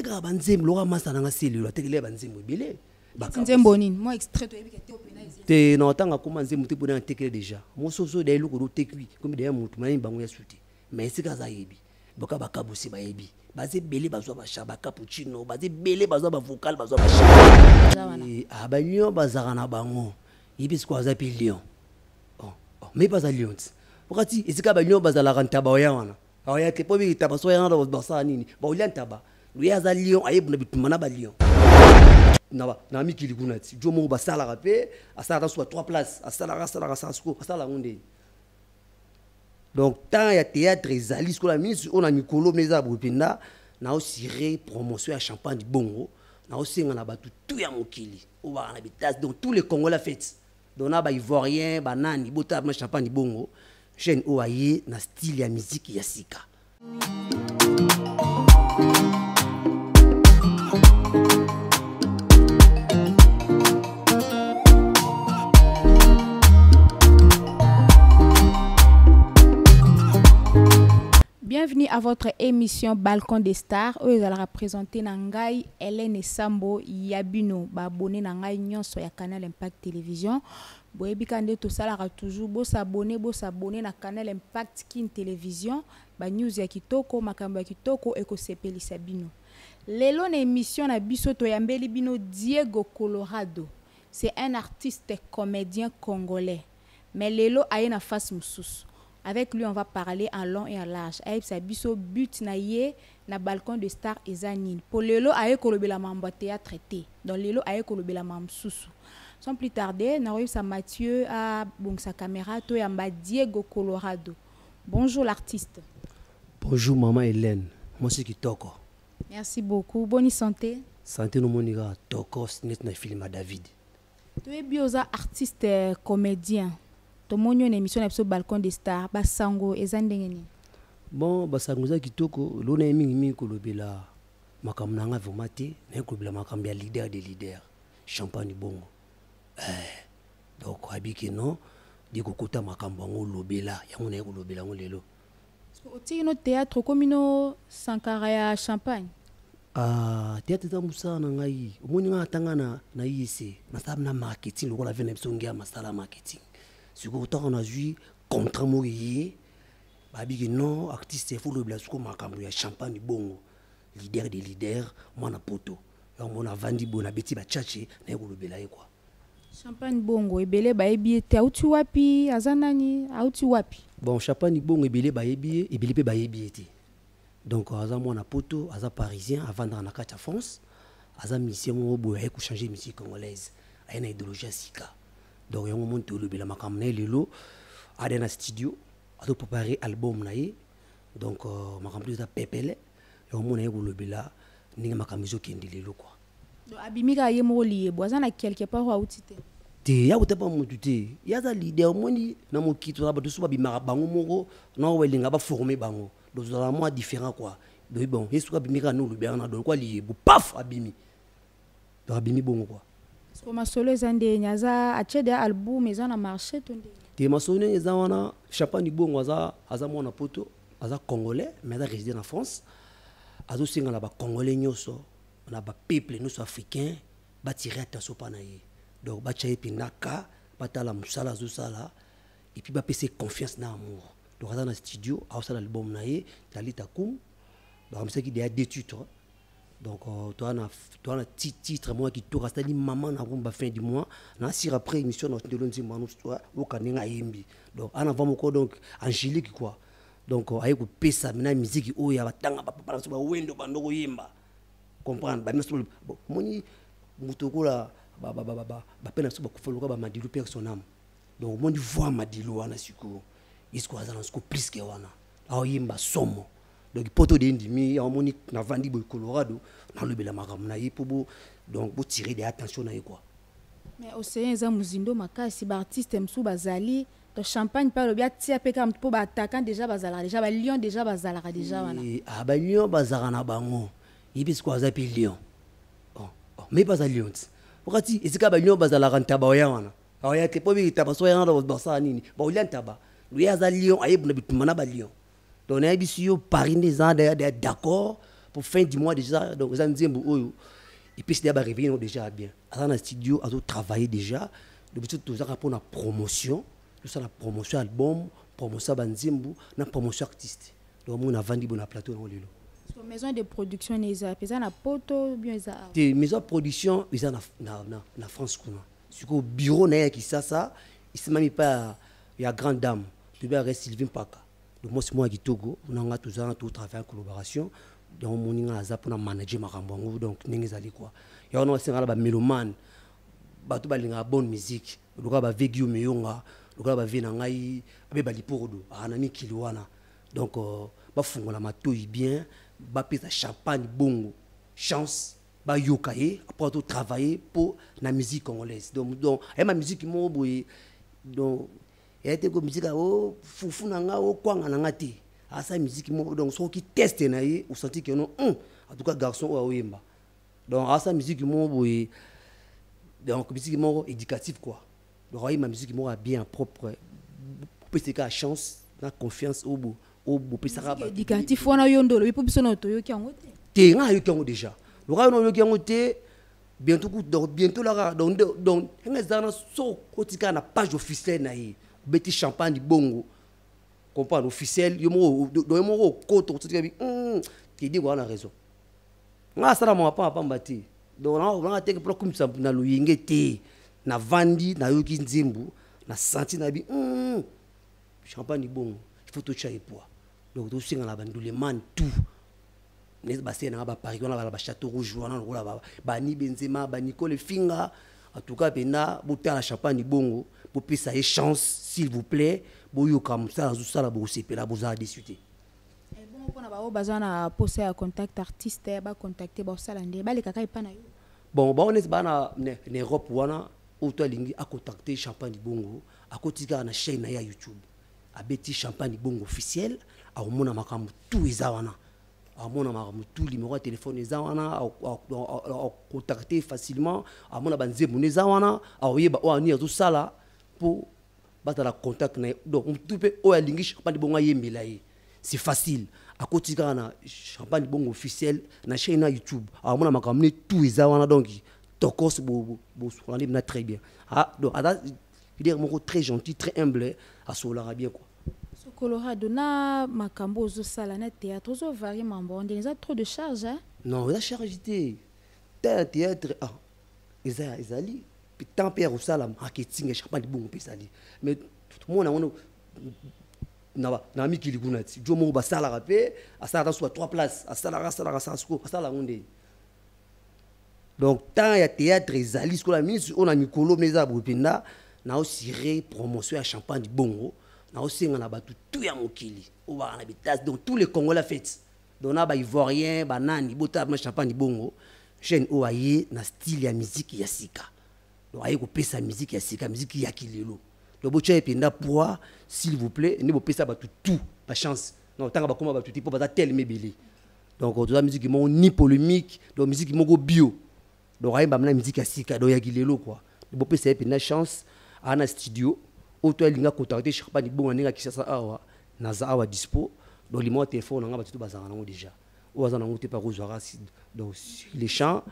ateka banzembo loka masa nanga selilo atekele banzembo ebele nzembo nini moi extrait to yebike te opena te na otanga kuma nzembo te pona atekele déjà mososo de luko do tekwi comme de mutu mani bango ya suti mais sika za yebi boka bakabusi ba yebi baze belé bazwa ba shaba cappuccino baze belé bazwa ba vocal bazwa ba shaba ba lion bazara na bango yebis kwa za pi lion mais pas à lion wakati esika ba lion bazala ranta ba ya wana aya te po bi taba so ya na basa nini ba ulian taba lui aza lion ayebu na bitumana ba lion na mikili kuna ti jomo basala rapé asala soit 3 places asala sasko asala ngonde. Donc tant il y a théâtre ezali ko la ministre on a mikolo meza bopenda na osiré promotion à champagne du bongo na osenga na batu tout ya mokili o ba na bitas donc tous les Congolais fêtent donc na ba ivoirien ba nani bota na champagne du bongo chaîne oaye na style ya musique ya sika. Bienvenue à votre émission Balcon des Stars. Où vous allez représenter Nangai Hélène Sambo Yabino. Abonné Nangai Nyonso ya Canal Impact Télévision. Boyebi kande to salara toujours bo s'abonner na Canal Impact Kin Télévision. Ba news ya kitoko makambo ya kitoko eko sepelisa bino. Lelo na émission na biso to yambeli bino Diego Colorado. C'est un artiste comédien congolais. Mais lelo aye na face mususu. Avec lui, on va parler en long et en large. Aïe, ça biso but na ye na balcon de star ezanin. Pour lelo aye kolobela mambo théâtre té. Donc lelo aye kolobela mam susu. Sans plus tarder, na sa Mathieu à bon sa caméra to yamba Diego Colorado. Bonjour l'artiste. Bonjour maman Hélène. Moi c'est Kitoko. Merci beaucoup. Bonne santé. Santé no moniga toko net na film à David. Tu es bioza artiste comédien. Tomonyo na émission na balcon des stars basango ezandengeni. Bon basango za kitoko lona mingi kolobela makambo nanga vomate na kolobela makambo ya leader des leaders champagne bongo donc habiki non diko kota makambo ngo lobela yango na kolobela ngo lelo oti no théâtre komino sankara ya champagne théâtre za musana ngai omoni nga tangana na yise na sabna marketing lokola vena bisongi ya masala marketing. Si vous avez vu contrat mouillé, babi non artiste il faut le blasco makambo ya champagne bongo leader des leaders moi na poto ya mona vandi bona beti ba chache na ko lobela quoi champagne bongo ebele ba ebiete auti wapi azanani auti wapi bon champagne bongo ebele ba ebele pe ba ebiete donc aza mona poto aza parisien avant dans la carte France aza mission mo boye ko changer musique congolaise ayana idéologie sika. Donc il y a un moment où le makamne lelo a dans studio a tout préparer album naie donc makamne ça pepele et au moment où le bela ninga makamizo kendi lelo quoi donc abimika ye mo lié boisana quelque part wa outité te ya utapa mutu te ya za leader au moni na mokito ba dusu ba bimaka bango moko na welinga ba former bango donc ça moi différent quoi donc bon yesu abimika no le bela na donc quoi lié bu paf abimi donc abimi bongo quoi. Comme solo ezande nyaza achede album ezana marché tonde. Te masone ezana champagne bongo aza mona poto aza congolais mais aza résident en France. Azo singa na ba congolais nyoso na ba peuple nyonso africain ba tirer attention pa na ye. Donc ba chaye pinaka batala musala zo sala et puis ba pese confiance na amour. Donc aza na studio a sala album na ye talita kum. Donc c'est qui des deux titres. Donc toi on a titre moi qui tout reste dit maman na rumba fin du mois na sir après émission dans de lonzi manu toi au kaninga yimbi donc en avant moko donc angélique quoi donc ayi ko pesa mina musique o ya batanga papa ba wendo bandoko yimba comprendre ba meso moni mutokola ba pena so ba kufoloka ba madilu personnam donc moni voix madilu wana siko isko azana siko plus que wana awo yimba somo. Donc poto de ndimi ya moni na vandi boy Colorado na lobela makambo na yipo donc pour tirer des attention na quoi. Mais océan za muzindo makasi ba artiste msu bazali de champagne par le bien tia pe kam po ba attaquant déjà bazala déjà ba lion déjà bazala déjà wana. Ba lion bazara na bango yibis ko za pi lion mais pas à lion wakati ezika ba lion bazala ranta ba ya wana ya te po bi taba so ya na basa nini ba ulian taba lui aza lion ayebu na bitumana ba lion. Donc on a dit si Paris des gens d'accord pour fin du mois déjà donc ça nzembo oyo et puis c'est d'abord réveiller déjà bien dans le studio à travailler déjà depuis tout ça pour la promotion tout ça la promotion album promotion banzembo na promotion artiste donc on a vendu bon plateau dans lelo maison de production neza pesa na poto bien ça des maisons de production ils en na France kuna sur au bureau na qui ça il se même pas il y a grande dame tu dois rester Sylvain Paka donc moi c'est moi qui Togo on a tout ça tout travail en collaboration donc mon ninga za pour manager makambo ngo donc ninga zali quoi il y a on aussi ngala ba mélomane ba to ba linga bonne musique luka ba vegio meyonga luka ba vena ngai be ba lipodo ana mikili wana donc ba fungola matoi bien ba pesa champagne bongo chance ba yokaye après tout travailler pour la musique congolaise donc et ma musique mo boy donc et te ko musique o fufu nanga o kwanga nanga te asa musique mo donc so qui teste na ye ou senti que non en tout cas garçon o yemba donc asa musique mo boy donc musique mo éducatif quoi donc ma musique mo bien propre pour c'est ka chance na confiance au beau éducatif wana yondolo ipo biso na to yo kyango te nga yo kyango déjà le ra no yo kyango te bientôt là donc ngezana so kotika na page officielle na yi beti champagne bongo comprendre officiel yo mo do mo ko to tika bi ti di wana raison nga sala mo pa mbati donc on a teke pro comme ça na luyenge te na vandi na yo ki nzimbu na senti na bi champagne bongo il faut to chaye poa donc tout singa la bandule man tout les basé na ba Paris on a ba château rouge on a ba ni Benzema ba Nicole Finga en tout cas bena boter la champagne bongo pour pesa et chance s'il vous plaît boyo comme ça la bo sepe la boza discuter et bon on a ba bazana poser à contact artiste ba contacter ba sala ndé ba le kaka ipana yo bon ba on est ba na Europe wana auto lingi a contacter champagne bongo a kotika na chaîne ya YouTube a beti champagne bongo officiel a mona makambu tout ezawana a mona makambu tout numéro de téléphone ezawana a contacter facilement a mona banzembo ezawana a oyeba o ani tout ça là pour battre la contact na donc tout peut o alingi champagne bongo yembela c'est facile a kotika na champagne bongo officiel na chaîne YouTube a mona makambu tout ezawana donc tokos bo on est très bien ah donc il est mon très gentil très humble à solara bien quoi Colorado na makambo zo sala na théâtre zo varie mambo on a trop de charge hein non la charge théâtre ezali tant père au sala marketing champagne bon pesali mais tout le monde na mikili kunati jo mo ba sala rapé à sala soit 3 places à sala onde donc tant ya théâtre ezali ce que la ministre on a mikolo meza bopenda na aussi promotion à champagne bongo na aussi ngana batu tout ya mokili o ba na bitas donc tous les Congolais fêtent donc na ba ivoirien ba nani bota na champagne bongo jeune o aye na style ya musique ya sika donc aye ko pesa musique ya sika musique ya kilelo donc bocha ependa poa s'il vous plaît ni bo pesa batu tout pas chance non tanga ba koma batu tipo ba tel mebele donc toute la musique mo ni polémique donc musique mo go bio donc aye ba na musique ya sika donc ya kilelo quoi bo pesa ependa chance ana studio auto elinga contacter champagne bongo ninga kisasa awa naza awa dispo donc limo téléphone nga batutu bazanga nango déjà o bazana ngo te pa kozwara donc les champs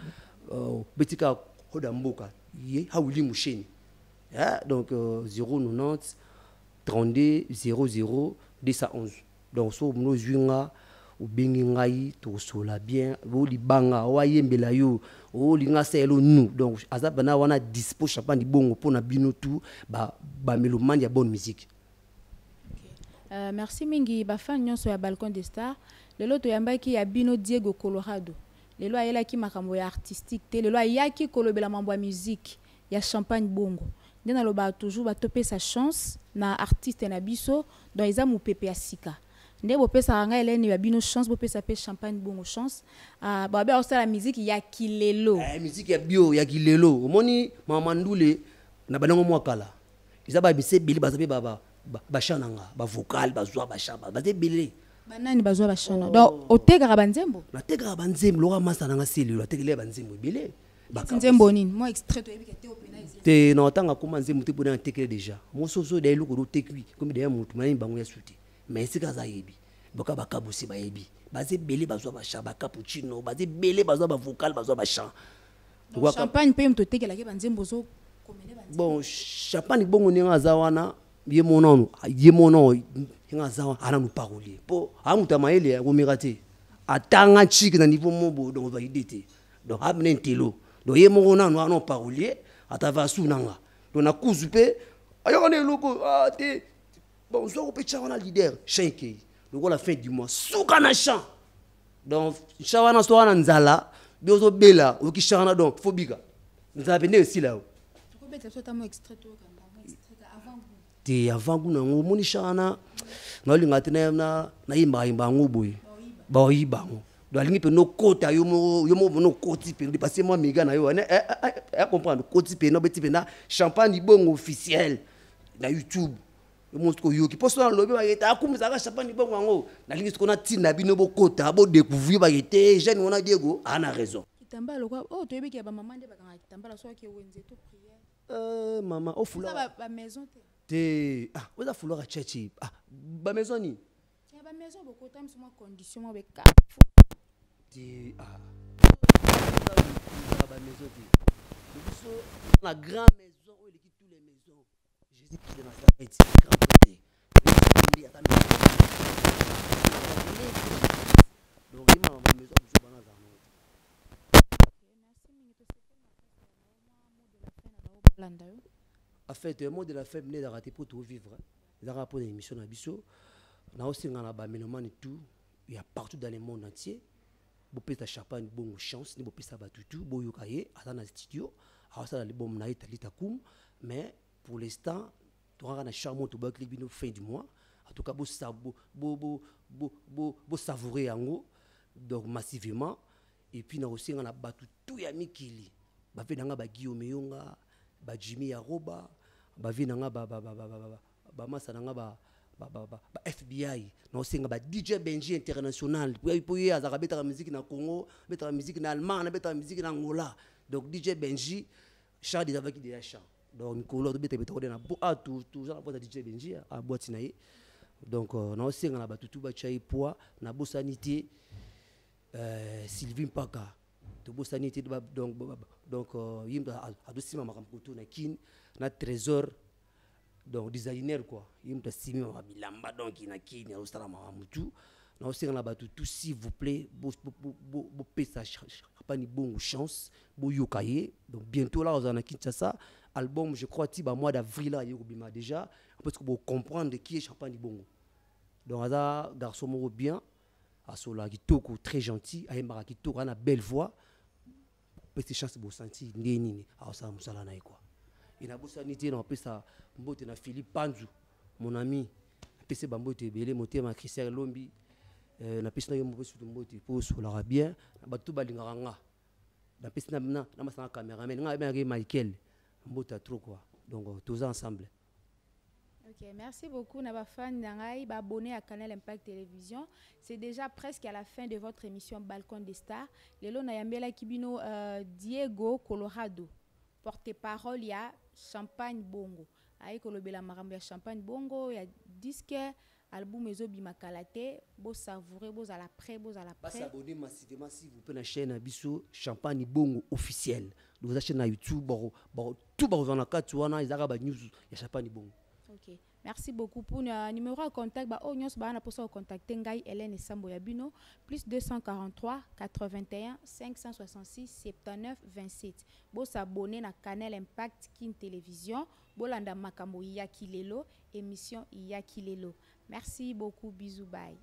betika koda mboka ye hawili musheni donc 090 32 00 211 donc so mno zwinga ubengi ngai to sola bien bo libanga wa yembela yo o linga selo nous donc azabana wana dispo champagne bongo pona bino tout ba melomane ya bonne musique. Merci mingi ba fan nyonso ya Balcon des Stars lelo to yambaki ya bino Diego Colorado lelo ayela ki makambo ya artistique te lelo ayaki kolobela mambo ya musique ya champagne bongo ndena lo ba toujours ba topé sa chance na artiste na biso donc eza mu pepe ya sika nde bo pesa nga eleni ya bino chance bo pesa pe champagne bongo chance ba ba osala musique ya kilelo musique ya bio ya kilelo omoni mama ndule na banango mwakala izaba bise bili bazabe baba bashananga ba vocal bazwa bashaba baze bili banani bazwa bashana donc oteka banzembo na teka banzembo loka masana nga selilo atekele banzembo bile nzembo nini mo extrait to ebike te opena te no tanga kuma nzembo te pona tekele déjà mo soso de luko do tekwi comme de mutu mani bango ya suti mais c'est kaza yebi boka bakabusi ba yebi bazé belé bazwa ba chant ba cappuccino bazé belé bazwa ba vocal bazwa ba chant donc champagne pe mto tekela ke banzembo zo komene banzembo bon champagne bongo ninga zawana ye mono ninga zawana ana nous parolier po amuta maele ya komirate atanga chiki na niveau mobo donc va idité donc amene ntelo donc ye mongo nanu ana parolier atava sunanga donc na kuzupe ayone loko te bon zo ko pecha wana leader chenke donc la fin du mois souka na champ donc chawana so wana nzala biozo bela okishana donc phobika nzala bende aussi là ko beta so tamo extrait to kamba extrait avant te avant kuna ngomoni shana ngalinga tena na imba ngoboy ba oyiba ngo do alingi pe no kota yo mo no koti pe passer moi méga na yo comprendre koti pe no beti pe na champagne bongo officiel na YouTube yo montre yo ki poso na lobi ba yeta akumisa ka champagne bongo ngo nalingi sikona tina bino bo kota bo découvrir ba yete jeune on a Diego ana raison kitamba lokwa toyebi ke ba maman nde bakanga kitamba la so ke wenze to prière maman o fula ba maison te oza fula ka church ba maison ni ba maison beaucoup de temps sur ma condition avec te ba maison te la grande maison où il y a toutes les maisons Jésus qui est dans sa tête grand côté il y a ta maison donc il m'a ma maison je bana za no en fait le mot de la fête n'est d'arrêter pour tout vivre dans rapport à l'émission na biso na aussi ngana ba mélomane et tout il y a partout dans le monde entier bo pesa champagne bon chance ni bo pesa batutu bo yokaye atana studio awasa le bom na italita kum mais pour l'instant tu auras na charmant to ba clip fin du mois en tout cas bo savourer yango donc massivement et puis na aussi ngana batutu ya mikili ba fe nanga ba Guillaume Yonga ba Jimmy Yaroba ba vi nanga ba masa nanga ba FBI na osenga ba DJ Benji international pour y azaka beta musique na Congo beta musique na Allemagne beta musique na Angola donc DJ Benji chant des avec des chants donc Nicolas beta na bo tout genre pour DJ Benji a boîte naie donc na osenga na batutu ba chai poa na bosanité Sylvie Mpaka to bosanité donc yimba adosima makampoto na kin na trésor donc designer quoi il me simi ma bilamba donc ina kini au stara ma mutu na osenga na batu tout s'il vous plaît bo pesa pas ni bonne chance bo yokaye donc bientôt là on a Kinshasa album je crois ti ba mois d'avril là yobima déjà parce que vous comprendre qui est champagne bongo donc ça garçon mo bien asola kitoko très gentil ayemba kitoko na belle voix petite chance bo sentir nini a ça musala na quoi il a bossa nité na pesa mbote na Philippe Panzu mon ami pesa bambote belé motema Christian Lombi na pesa yo mbote mbote pour sola bien batu balingaka nga na pesa na masana cameraman nga bien Michael mbote trop quoi donc tous ensemble. Ok, merci beaucoup Naba fan d'Angaï, abonné à Canal Impact Télévision. C'est déjà presque à la fin de votre émission Balcon des Stars. Lelo Nayambela Kibino Diego Colorado. Porte-parole, il y a Champagne Bongo. Aïe Kolobela Marambe Champagne Bongo, il y a disque, album Ezo Bimakalate, beau savourer, beau à la près, beau à la près. S'abonner massivement s'il vous plaît à la chaîne Abisso Champagne Bongo officiel. Vous achetez na YouTube, tout dans la carte, tu as les news, il y a Champagne Bongo. Ok, merci beaucoup pour le numéro de contact. Pour contacter Ngai Hélène Sambo Yabino plus 243 81 566 79 27. Bo s'abonner na Canal Impact Kin Télévision. Bo landa makambo Yakilelo émission Yakilelo. Merci beaucoup, bisous, bye.